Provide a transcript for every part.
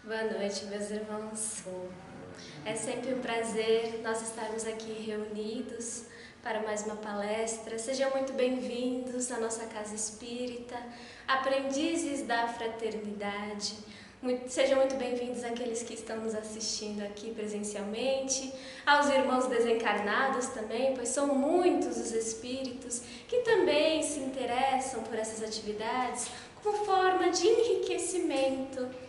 Boa noite, meus irmãos. É sempre um prazer nós estarmos aqui reunidos para mais uma palestra. Sejam muito bem-vindos à nossa Casa Espírita, aprendizes da fraternidade. Sejam muito bem-vindos àqueles que estão nos assistindo aqui presencialmente, aos irmãos desencarnados também, pois são muitos os espíritos que também se interessam por essas atividades como forma de enriquecimento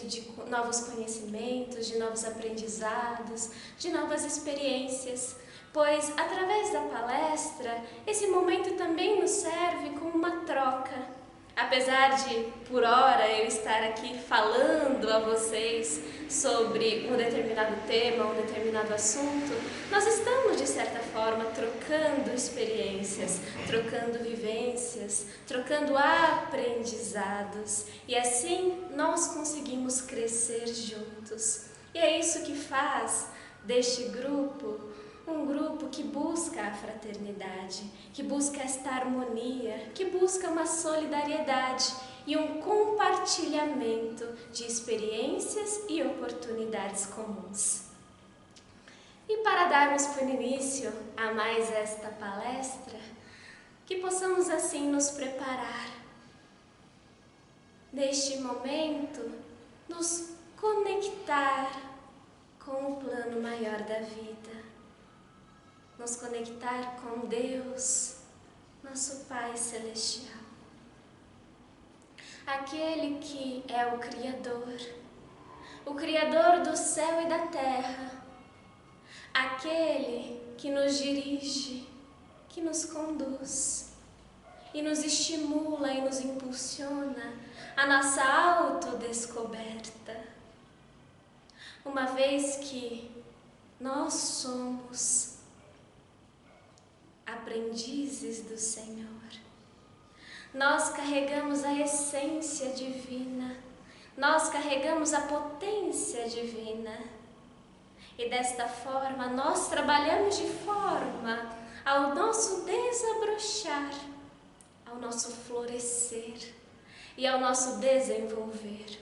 de novos conhecimentos, de novos aprendizados, de novas experiências, pois através da palestra, esse momento também nos serve como uma troca. Apesar de, por hora, eu estar aqui falando a vocês sobre um determinado tema, um determinado assunto, nós estamos, de certa forma, trocando experiências, trocando vivências, trocando aprendizados. E assim nós conseguimos crescer juntos. E é isso que faz deste grupo um grupo que busca a fraternidade, que busca esta harmonia, que busca uma solidariedade e um compartilhamento de experiências e oportunidades comuns. E para darmos por início a mais esta palestra, que possamos assim nos preparar, neste momento, nos conectar com o plano maior da vida. Nos conectar com Deus, nosso Pai Celestial. Aquele que é o Criador do céu e da terra, aquele que nos dirige, que nos conduz e nos estimula e nos impulsiona a nossa autodescoberta. Uma vez que nós somos aprendizes do Senhor. Nós carregamos a essência divina, nós carregamos a potência divina. E desta forma nós trabalhamos de forma ao nosso desabrochar, ao nosso florescer e ao nosso desenvolver.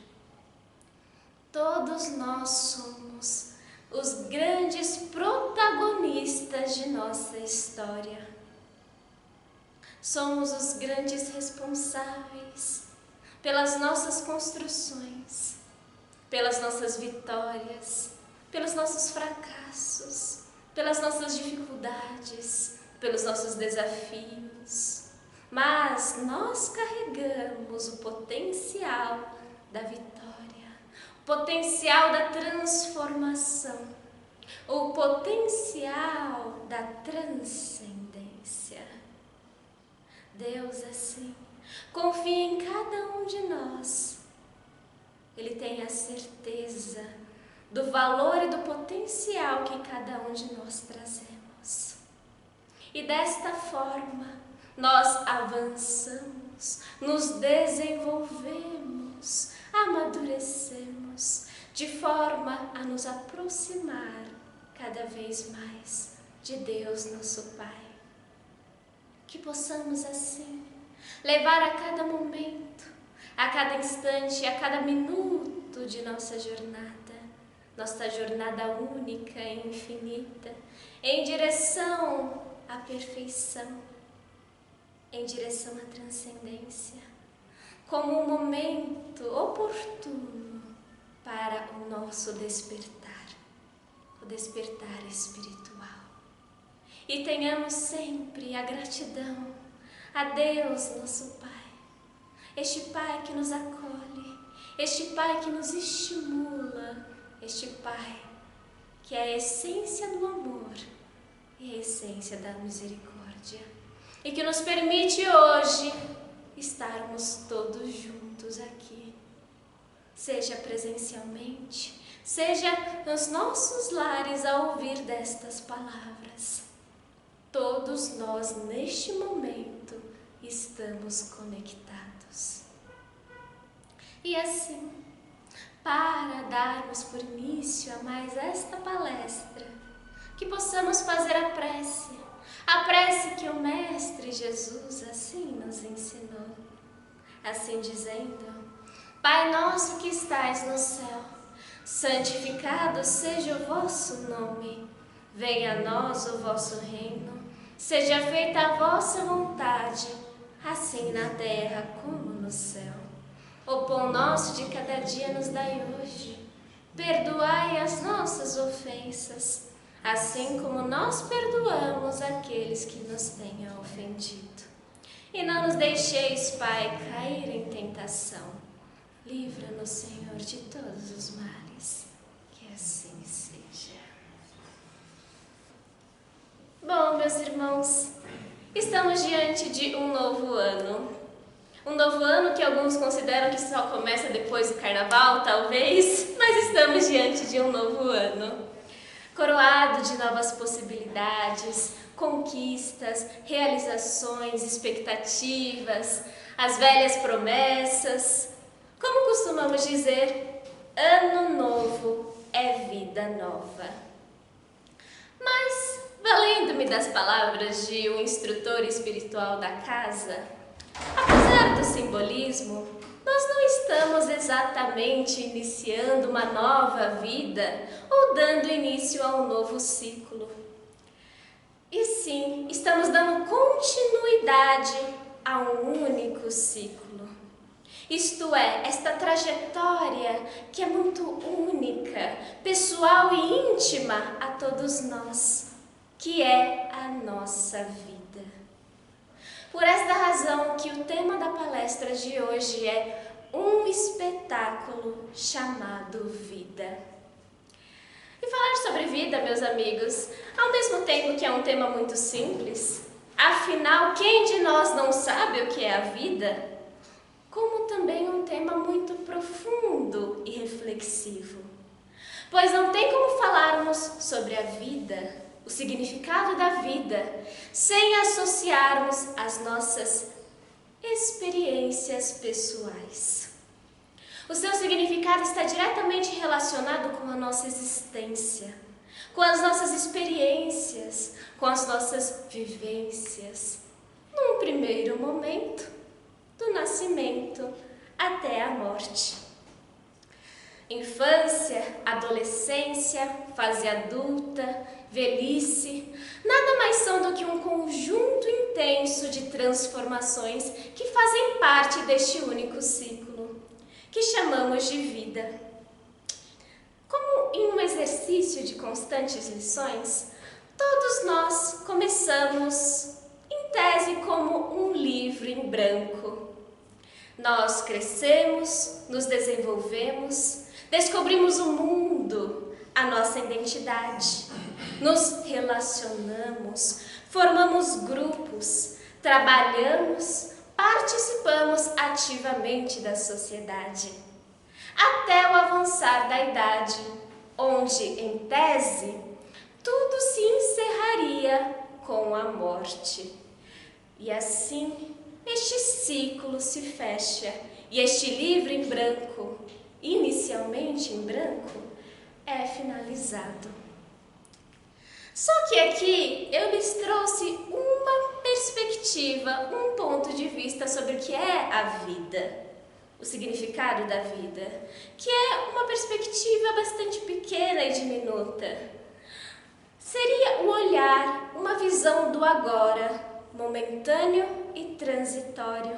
Todos nós somos os grandes protagonistas de nossa história. Somos os grandes responsáveis pelas nossas construções, pelas nossas vitórias, pelos nossos fracassos, pelas nossas dificuldades, pelos nossos desafios. Mas nós carregamos o potencial da vitória, potencial da transformação, o potencial da transcendência. Deus, assim, confia em cada um de nós. Ele tem a certeza do valor e do potencial que cada um de nós trazemos. E desta forma, nós avançamos, nos desenvolvemos, amadurecemos, de forma a nos aproximar cada vez mais de Deus, nosso Pai. Que possamos assim levar a cada momento, a cada instante, a cada minuto de nossa jornada única e infinita, em direção à perfeição, em direção à transcendência, como um momento oportuno para o nosso despertar, o despertar espiritual. E tenhamos sempre a gratidão a Deus, nosso Pai, este Pai que nos acolhe, este Pai que nos estimula, este Pai que é a essência do amor e a essência da misericórdia, e que nos permite hoje estarmos todos juntos aqui, seja presencialmente, seja nos nossos lares a ouvir destas palavras. Todos nós, neste momento, estamos conectados. E assim, para darmos por início a mais esta palestra, que possamos fazer a prece que o Mestre Jesus assim nos ensinou, assim dizendo: Pai nosso que estais no céu, santificado seja o vosso nome. Venha a nós o vosso reino. Seja feita a vossa vontade, assim na terra como no céu. O pão nosso de cada dia nos dai hoje. Perdoai as nossas ofensas, assim como nós perdoamos aqueles que nos tenham ofendido. E não nos deixeis, Pai, cair em tentação. Livra-nos, Senhor, de todos os males. Que assim seja. Bom, meus irmãos, estamos diante de um novo ano. Um novo ano que alguns consideram que só começa depois do carnaval, talvez, mas estamos diante de um novo ano. Coroado de novas possibilidades, conquistas, realizações, expectativas, as velhas promessas. Como costumamos dizer, ano novo é vida nova. Mas, valendo-me das palavras de um instrutor espiritual da casa, apesar do simbolismo, nós não estamos exatamente iniciando uma nova vida ou dando início a um novo ciclo. E sim, estamos dando continuidade a um único ciclo. Isto é, esta trajetória que é muito única, pessoal e íntima a todos nós, que é a nossa vida. Por esta razão que o tema da palestra de hoje é um espetáculo chamado vida. E falar sobre vida, meus amigos, ao mesmo tempo que é um tema muito simples, afinal, quem de nós não sabe o que é a vida? Como também um tema muito profundo e reflexivo. Pois não tem como falarmos sobre a vida, o significado da vida, sem associarmos as nossas experiências pessoais. O seu significado está diretamente relacionado com a nossa existência, com as nossas experiências, com as nossas vivências, num primeiro momento, do nascimento até a morte. Infância, adolescência, fase adulta, velhice, nada mais são do que um conjunto intenso de transformações que fazem parte deste único ciclo, que chamamos de vida. Como em um exercício de constantes lições, todos nós começamos, em tese, como um livro em branco. Nós crescemos, nos desenvolvemos, descobrimos o mundo, a nossa identidade, nos relacionamos, formamos grupos, trabalhamos, participamos ativamente da sociedade, até o avançar da idade, onde, em tese, tudo se encerraria com a morte. E assim, este ciclo se fecha e este livro em branco, inicialmente em branco, é finalizado. Só que aqui eu lhes trouxe uma perspectiva, um ponto de vista sobre o que é a vida, o significado da vida, que é uma perspectiva bastante pequena e diminuta. Seria o olhar, uma visão do agora, momentâneo e transitório.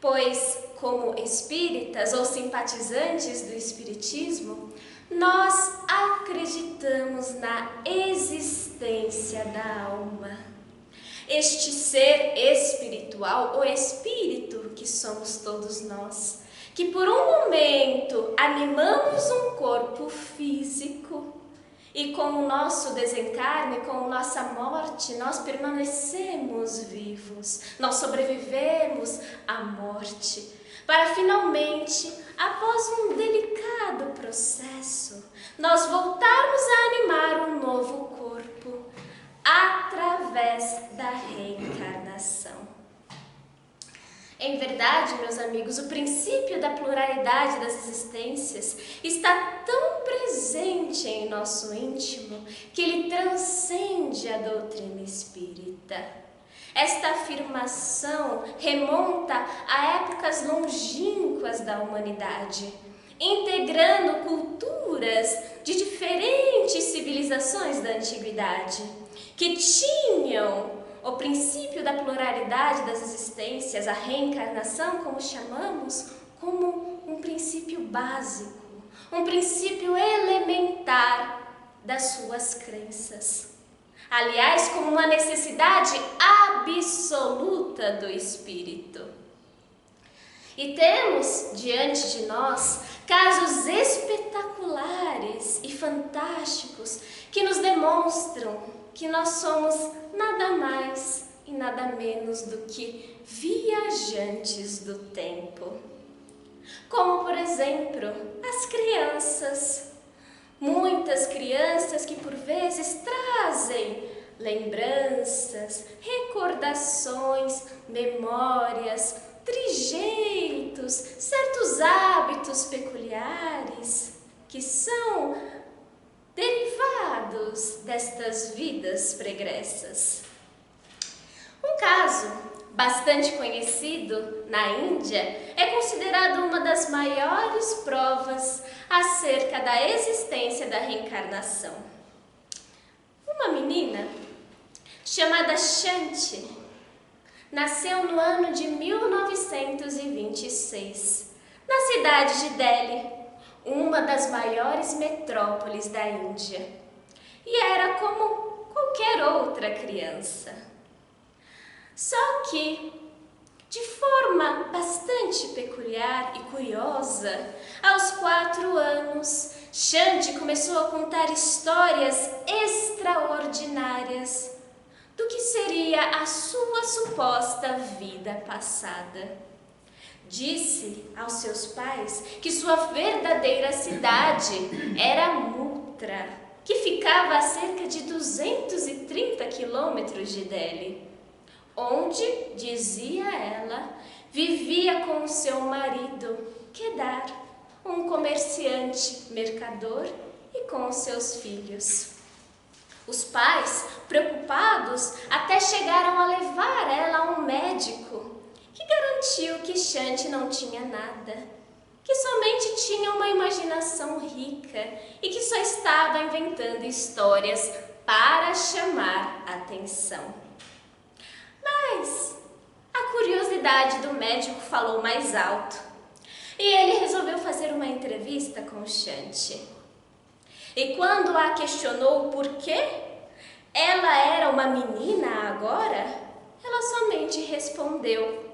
Pois, como espíritas ou simpatizantes do espiritismo, nós acreditamos na existência da alma. Este ser espiritual, o espírito que somos todos nós, que por um momento animamos um corpo físico, e com o nosso desencarne, com nossa morte, nós permanecemos vivos, nós sobrevivemos à morte, para finalmente, após um delicado processo, nós voltarmos a animar um novo corpo através da reencarnação. Em verdade, meus amigos, o princípio da pluralidade das existências está tão presente em nosso íntimo que ele transcende a doutrina espírita. Esta afirmação remonta a épocas longínquas da humanidade, integrando culturas de diferentes civilizações da antiguidade, que tinham o princípio da pluralidade das existências, a reencarnação, como chamamos, como um princípio básico, um princípio elementar das suas crenças. Aliás, como uma necessidade absoluta do espírito. E temos diante de nós casos espetaculares e fantásticos que nos demonstram que nós somos nada mais e nada menos do que viajantes do tempo. Como, por exemplo, as crianças. Muitas crianças que por vezes trazem lembranças, recordações, memórias, trejeitos, certos hábitos peculiares que são derivados destas vidas pregressas. Um caso bastante conhecido na Índia é considerado uma das maiores provas acerca da existência da reencarnação. Uma menina chamada Shanti nasceu no ano de 1926, na cidade de Delhi, uma das maiores metrópoles da Índia, e era como qualquer outra criança. Só que, de forma bastante peculiar e curiosa, aos 4 anos, Shanti começou a contar histórias extraordinárias do que seria a sua suposta vida passada. Disse aos seus pais que sua verdadeira cidade era Mutra, que ficava a cerca de 230 quilômetros de Delhi, onde, dizia ela, vivia com o seu marido, Kedar, um comerciante mercador, e com os seus filhos. Os pais, preocupados, até chegaram a levar ela a um médico, que garantiu que Shanti não tinha nada, que somente tinha uma imaginação rica e que só estava inventando histórias para chamar atenção. Mas a curiosidade do médico falou mais alto e ele resolveu fazer uma entrevista com Shanti. E quando a questionou por que ela era uma menina agora, ela somente respondeu: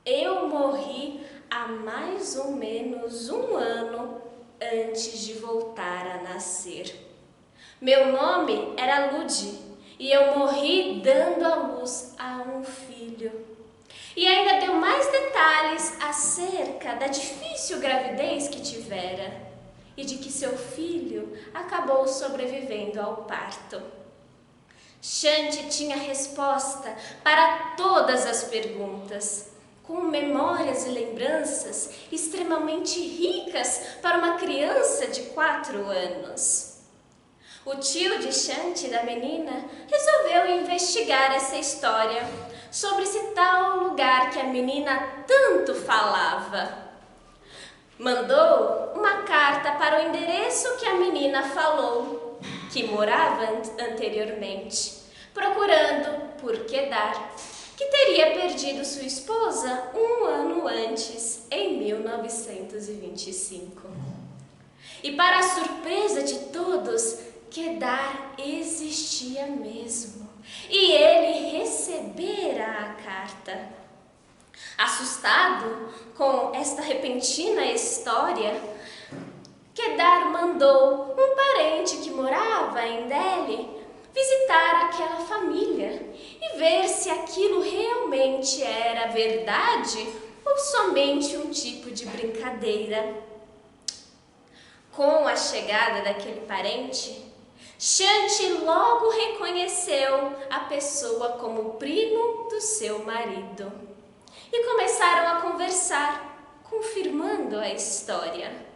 eu morri há mais ou menos 1 ano antes de voltar a nascer. Meu nome era Ludi e eu morri dando à luz a um filho. E ainda deu mais detalhes acerca da difícil gravidez que tivera e de que seu filho acabou sobrevivendo ao parto. Shanti tinha resposta para todas as perguntas, com memórias e lembranças extremamente ricas para uma criança de 4 anos. O tio de Shanti, da menina, resolveu investigar essa história sobre esse tal lugar que a menina tanto falava. Mandou uma carta para o endereço que a menina falou, que morava anteriormente, procurando por Kedar, que teria perdido sua esposa 1 ano antes, em 1925. E para a surpresa de todos, Kedar existia mesmo, e ele recebera a carta. Assustado com esta repentina história, Kedar mandou um parente que morava em Delhi visitar aquela família e ver se aquilo realmente era verdade ou somente um tipo de brincadeira. Com a chegada daquele parente, Shanti logo reconheceu a pessoa como primo do seu marido e começaram a conversar, confirmando a história.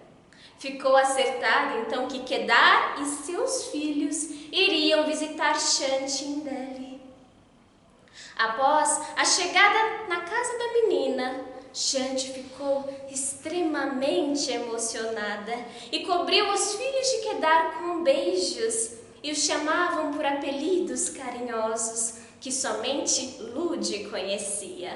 Ficou acertado então que Kedar e seus filhos iriam visitar Shanti em Delhi. Após a chegada na casa da menina, Xande ficou extremamente emocionada e cobriu os filhos de Quedar com beijos e os chamavam por apelidos carinhosos que somente Lude conhecia.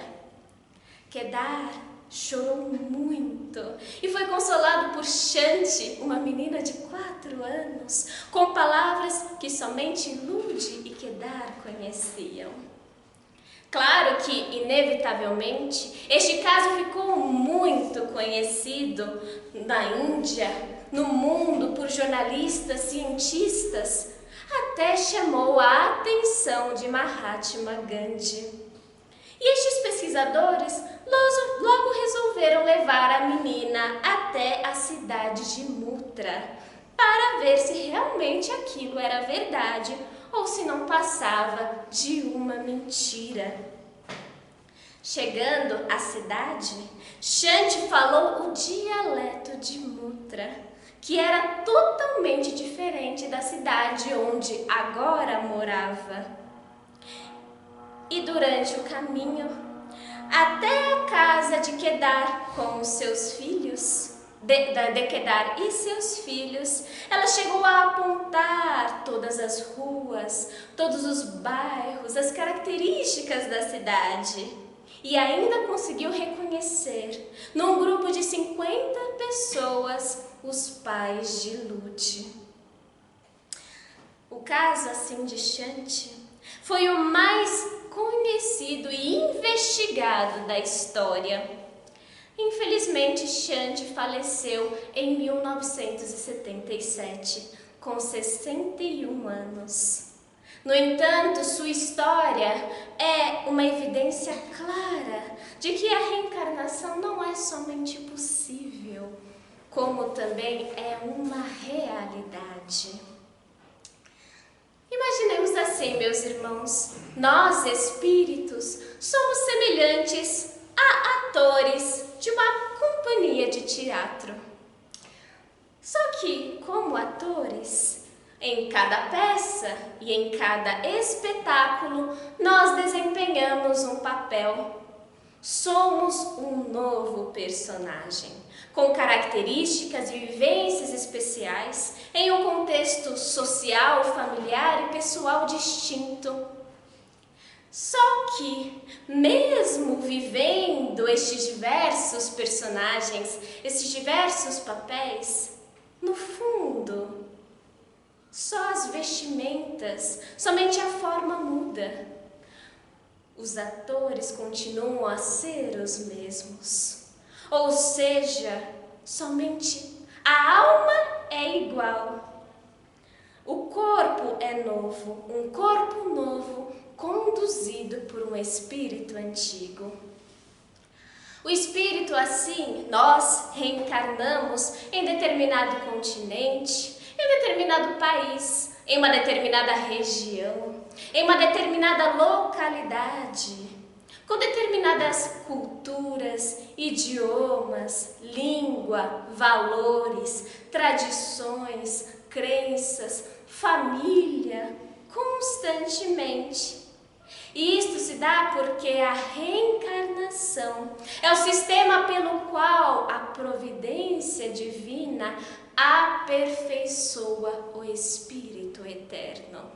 Quedar chorou muito e foi consolado por Xande, uma menina de 4 anos, com palavras que somente Lude e Quedar conheciam. Claro que, inevitavelmente, este caso ficou muito conhecido na Índia, no mundo, por jornalistas, cientistas, até chamou a atenção de Mahatma Gandhi. E estes pesquisadores logo resolveram levar a menina até a cidade de Mutra para ver se realmente aquilo era verdade ou se não passava de uma mentira. Chegando à cidade, Xande falou o dialeto de Mutra, que era totalmente diferente da cidade onde agora morava. E durante o caminho, até a casa de Quedar com os seus filhos, de Quedar e seus filhos, ela chegou a apontar todas as ruas, todos os bairros, as características da cidade e ainda conseguiu reconhecer, num grupo de 50 pessoas, os pais de Lude. O caso assim de Xande foi o mais conhecido e investigado da história. Infelizmente, Xande faleceu em 1977, com 61 anos. No entanto, sua história é uma evidência clara de que a reencarnação não é somente possível, como também é uma realidade. Imaginemos assim, meus irmãos, nós espíritos somos semelhantes a atores de uma companhia de teatro. Só que, como atores, em cada peça e em cada espetáculo, nós desempenhamos um papel. Somos um novo personagem, com características e vivências especiais, em um contexto social, familiar e pessoal distinto. Só que, mesmo vivendo estes diversos personagens, esses diversos papéis, no fundo, só as vestimentas, somente a forma muda. Os atores continuam a ser os mesmos. Ou seja, somente a alma é igual. O corpo é novo, um corpo novo, conduzido por um espírito antigo. O espírito, assim, nós reencarnamos em determinado continente, em determinado país, em uma determinada região, em uma determinada localidade, com determinadas culturas, idiomas, língua, valores, tradições, crenças, família, constantemente. E isto se dá porque a reencarnação é o sistema pelo qual a providência divina aperfeiçoa o Espírito eterno.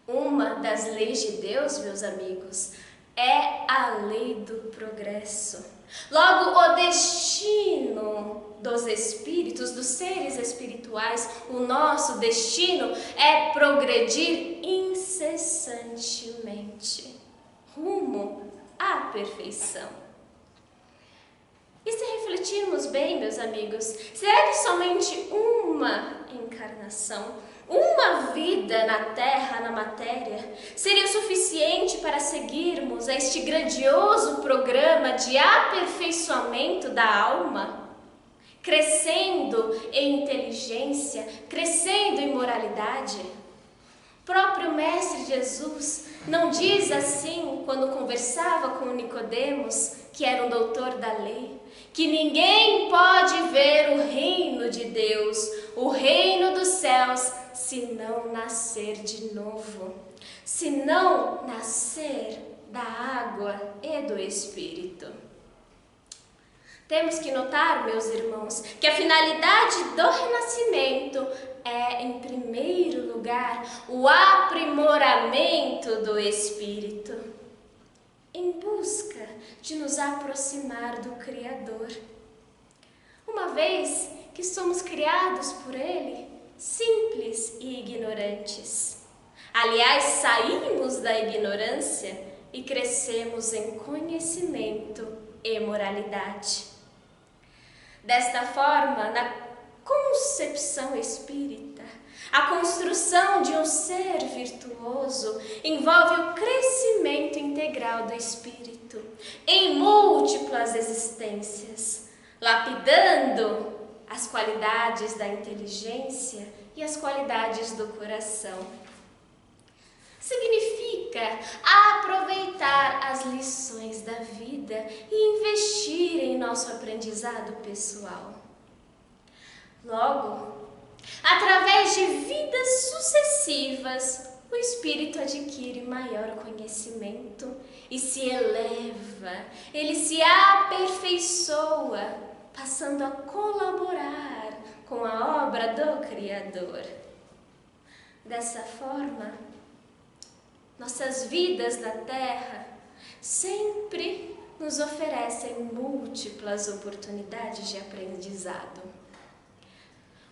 Uma das leis de Deus, meus amigos, é a lei do progresso. Logo, o destino dos espíritos, dos seres espirituais, o nosso destino é progredir incessantemente rumo à perfeição. E se refletirmos bem, meus amigos, será que somente uma encarnação, uma vida na Terra, na matéria, seria suficiente para seguirmos a este grandioso programa de aperfeiçoamento da alma? Crescendo em inteligência, crescendo em moralidade? O próprio Mestre Jesus não diz assim quando conversava com Nicodemos, que era um doutor da lei, que ninguém pode ver o reino de Deus, o reino dos céus, se não nascer de novo, senão nascer da água e do Espírito. Temos que notar, meus irmãos, que a finalidade do renascimento é, em primeiro lugar, o aprimoramento do Espírito, em busca de nos aproximar do Criador. Uma vez que somos criados por Ele, simples e ignorantes. Aliás, saímos da ignorância e crescemos em conhecimento e moralidade. Desta forma, na concepção espírita, a construção de um ser virtuoso envolve o crescimento integral do espírito em múltiplas existências, lapidando as qualidades da inteligência e as qualidades do coração. Significa aproveitar as lições da vida e investir em nosso aprendizado pessoal. Logo, através de vidas sucessivas, o espírito adquire maior conhecimento e se eleva, ele se aperfeiçoa, passando a colaborar com a obra do Criador. Dessa forma, nossas vidas na Terra sempre nos oferecem múltiplas oportunidades de aprendizado.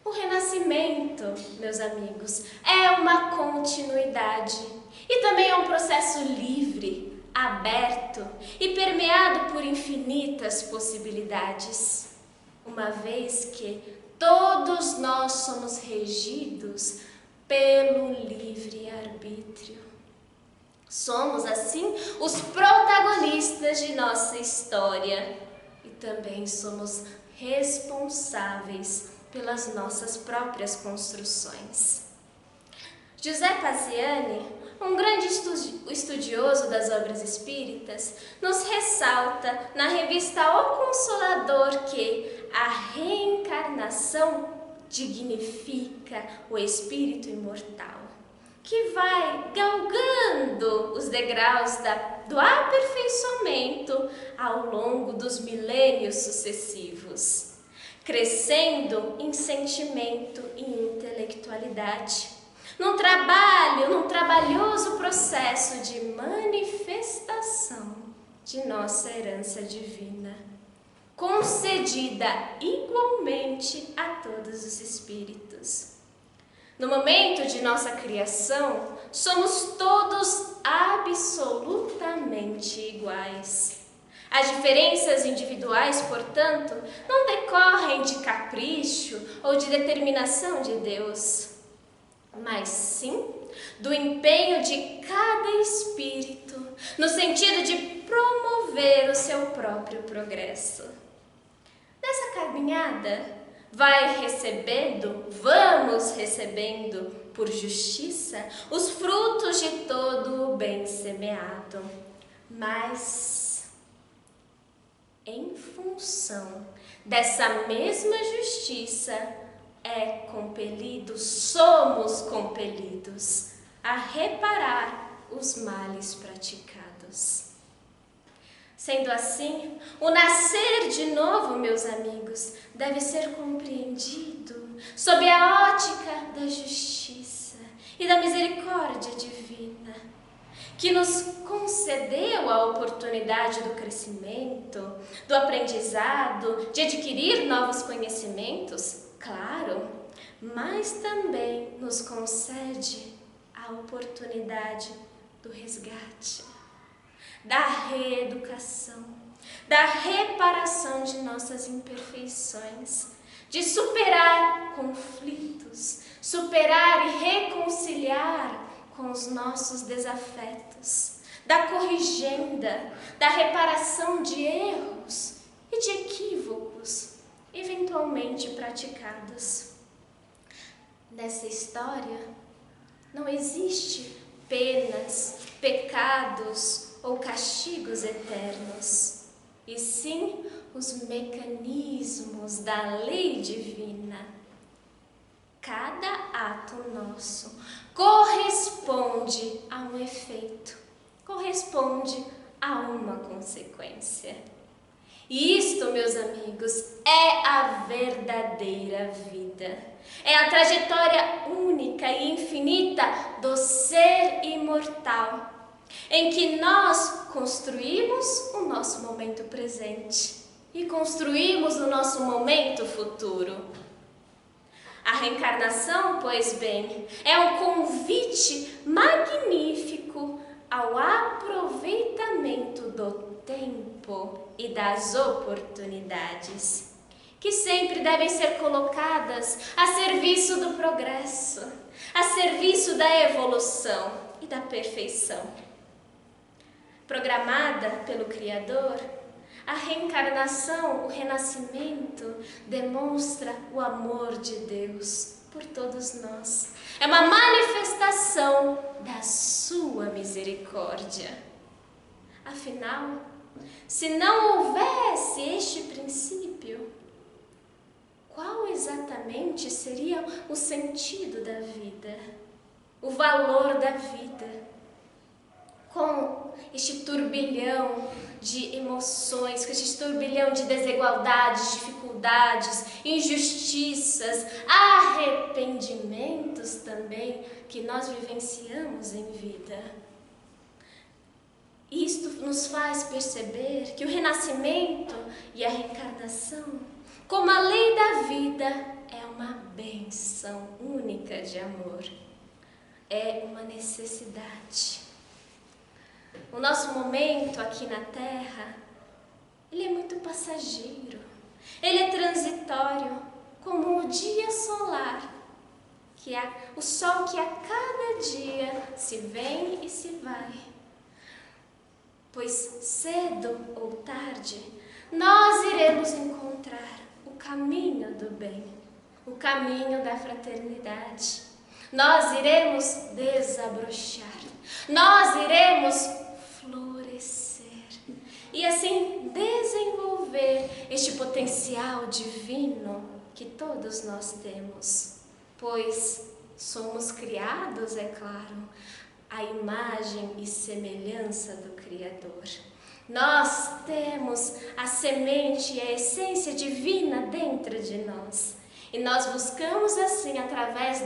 O renascimento, meus amigos, é uma continuidade e também é um processo livre, aberto e permeado por infinitas possibilidades, uma vez que todos nós somos regidos pelo livre-arbítrio. Somos, assim, os protagonistas de nossa história e também somos responsáveis pelas nossas próprias construções. José Paziani, um grande estudioso das obras espíritas, nos ressalta na revista O Consolador que a reencarnação dignifica o espírito imortal, que vai galgando os degraus do aperfeiçoamento ao longo dos milênios sucessivos, crescendo em sentimento e intelectualidade, num trabalhoso processo de manifestação de nossa herança divina, concedida igualmente a todos os espíritos. No momento de nossa criação, somos todos absolutamente iguais. As diferenças individuais, portanto, não decorrem de capricho ou de determinação de Deus, mas sim do empenho de cada espírito no sentido de promover o seu próprio progresso. Nessa caminhada, vamos recebendo por justiça os frutos de todo o bem semeado, mas em função dessa mesma justiça somos compelidos a reparar os males praticados. Sendo assim, o nascer de novo, meus amigos, deve ser compreendido sob a ótica da justiça e da misericórdia divina, que nos concedeu a oportunidade do crescimento, do aprendizado, de adquirir novos conhecimentos, claro, mas também nos concede a oportunidade do resgate, da reeducação, da reparação de nossas imperfeições, de superar conflitos, superar e reconciliar com os nossos desafetos, da corrigenda, da reparação de erros e de equívocos eventualmente praticados. Nessa história não existe penas, pecados ou castigos eternos, e sim os mecanismos da lei divina. cada ato nosso corresponde a um efeito, corresponde a uma consequência. E isto, meus amigos, é a verdadeira vida. É a trajetória única e infinita do ser imortal, em que nós construímos o nosso momento presente e construímos o nosso momento futuro. A reencarnação, pois bem, é um convite magnífico ao aproveitamento do tempo e das oportunidades, que sempre devem ser colocadas a serviço do progresso, a serviço da evolução e da perfeição. Programada pelo Criador, a reencarnação, o renascimento, demonstra o amor de Deus por todos nós. É uma manifestação da sua misericórdia. Afinal, se não houvesse este princípio, qual exatamente seria o sentido da vida, o valor da vida? Com este turbilhão de emoções, com este turbilhão de desigualdades, dificuldades, injustiças, arrependimentos também que nós vivenciamos em vida. Isto nos faz perceber que o renascimento e a reencarnação, como a lei da vida, é uma bênção única de amor, é uma necessidade. O nosso momento aqui na Terra, ele é muito passageiro, ele é transitório, como o dia solar, que é o sol que a cada dia se vem e se vai. Pois cedo ou tarde, nós iremos encontrar o caminho do bem, o caminho da fraternidade. Nós iremos desabrochar, nós iremos florescer e assim desenvolver este potencial divino que todos nós temos, pois somos criados, é claro, à imagem e semelhança do Criador. Nós temos a semente e a essência divina dentro de nós. E nós buscamos assim, através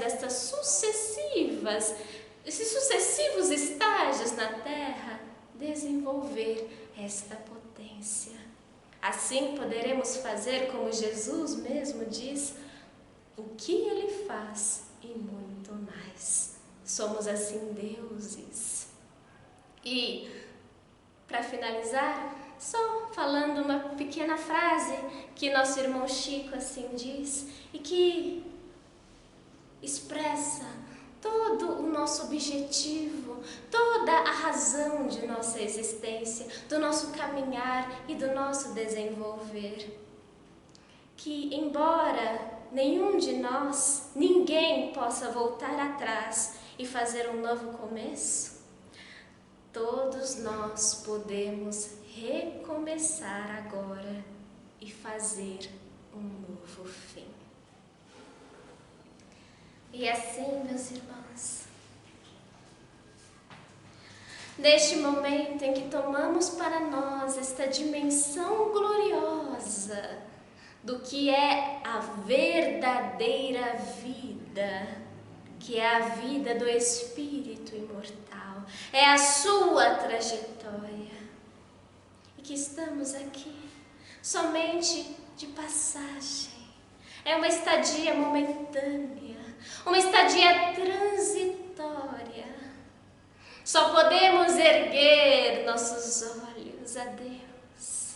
esses sucessivos estágios na Terra, desenvolver esta potência. Assim poderemos fazer, como Jesus mesmo diz, o que Ele faz e muito mais. Somos assim deuses. E, para finalizar, só falando uma pequena frase que nosso irmão Chico assim diz e que expressa todo o nosso objetivo, toda a razão de nossa existência, do nosso caminhar e do nosso desenvolver. Que, embora nenhum de nós, ninguém possa voltar atrás e fazer um novo começo, todos nós podemos recomeçar agora e fazer um novo fim. E assim, meus irmãos, neste momento em que tomamos para nós esta dimensão gloriosa do que é a verdadeira vida, que é a vida do Espírito imortal, é a sua trajetória, e que estamos aqui somente de passagem. É uma estadia momentânea, uma estadia transitória. Só podemos erguer nossos olhos a Deus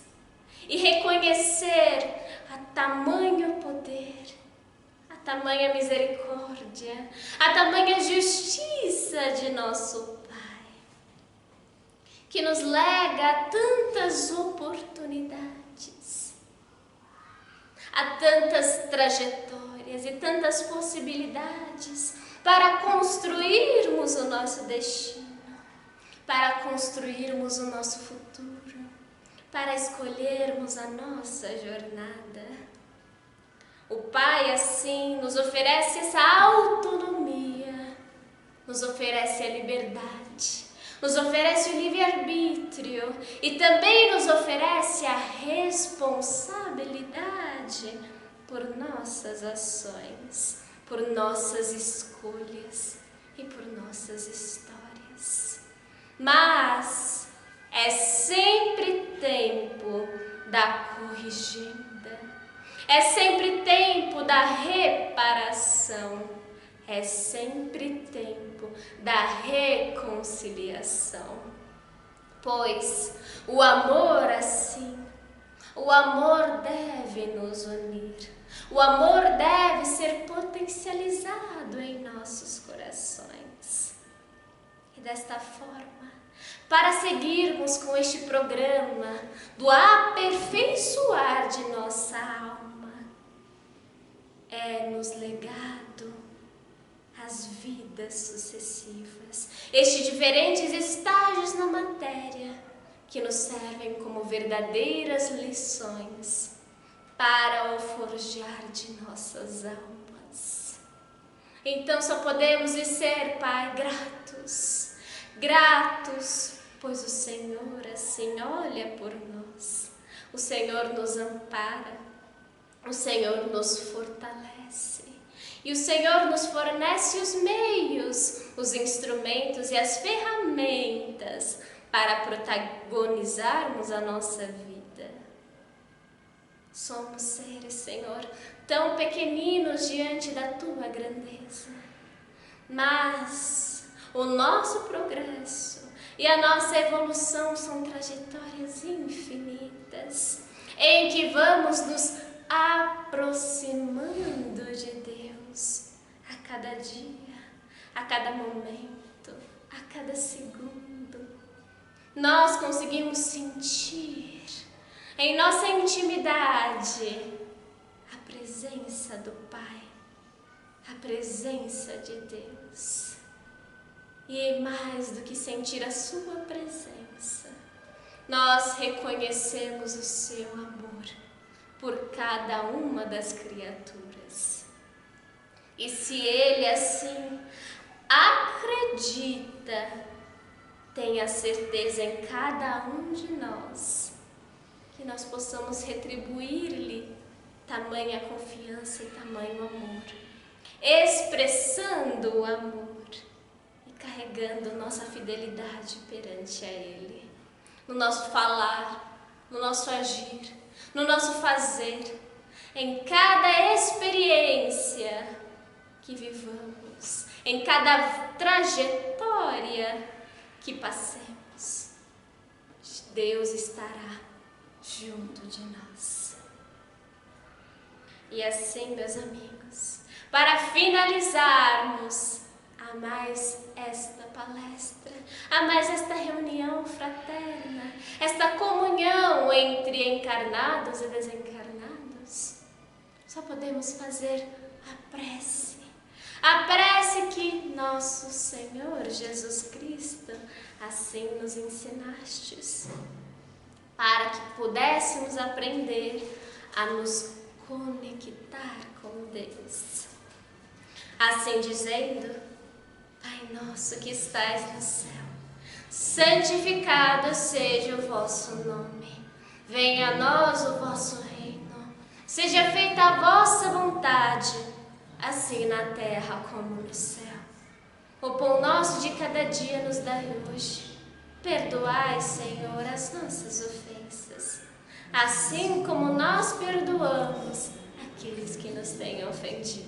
e reconhecer a tamanho poder, a tamanha misericórdia, a tamanha justiça de nosso Pai, que nos lega tantas oportunidades, a tantas trajetórias e tantas possibilidades para construirmos o nosso destino, para construirmos o nosso futuro, para escolhermos a nossa jornada. O Pai assim, nos oferece essa autonomia, nos oferece a liberdade, nos oferece o livre-arbítrio e também nos oferece a responsabilidade por nossas ações, por nossas escolhas e por nossas histórias. Mas é sempre tempo da corrigenda, é sempre tempo da reparação, é sempre tempo da reconciliação. Pois o amor assim, o amor deve nos unir, o amor deve ser potencializado em nossos corações. E desta forma, para seguirmos com este programa do aperfeiçoar de nossa alma, é-nos legado as vidas sucessivas, estes diferentes estágios na matéria que nos servem como verdadeiras lições para o forjar de nossas almas. Então só podemos ser, Pai, gratos, pois o Senhor assim olha por nós, o Senhor nos ampara, o Senhor nos fortalece e o Senhor nos fornece os meios, os instrumentos e as ferramentas para protagonizarmos a nossa vida. Somos seres, Senhor, tão pequeninos diante da Tua grandeza, mas o nosso progresso e a nossa evolução são trajetórias infinitas, em que vamos nos aproximando de Deus a cada dia, a cada momento, a cada segundo. Nós conseguimos sentir em nossa intimidade a presença do Pai, a presença de Deus. E mais do que sentir a sua presença, nós reconhecemos o seu amor por cada uma das criaturas. E se Ele assim acredita, tenha certeza em cada um de nós, que nós possamos retribuir-lhe tamanha confiança e tamanho amor, expressando o amor e carregando nossa fidelidade perante a Ele, no nosso falar, no nosso agir, no nosso fazer, em cada experiência que vivamos, em cada trajetória que passemos. Deus estará junto de nós. E assim, meus amigos, para finalizarmos a mais esta palestra, a mais esta reunião fraterna, esta comunhão entre encarnados e desencarnados, só podemos fazer a prece que nosso Senhor Jesus Cristo assim nos ensinastes, para que pudéssemos aprender a nos conectar com Deus. Assim dizendo: Pai nosso que estais no céu, santificado seja o vosso nome. Venha a nós o vosso reino. Seja feita a vossa vontade, assim na terra como no céu. O pão nosso de cada dia nos dai hoje. Perdoai, Senhor, as nossas ofensas, assim como nós perdoamos aqueles que nos têm ofendido.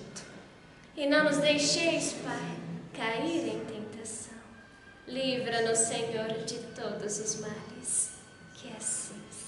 E não nos deixeis, Pai, cair em tentação. Livra-nos, Senhor, de todos os males. Que assim seja.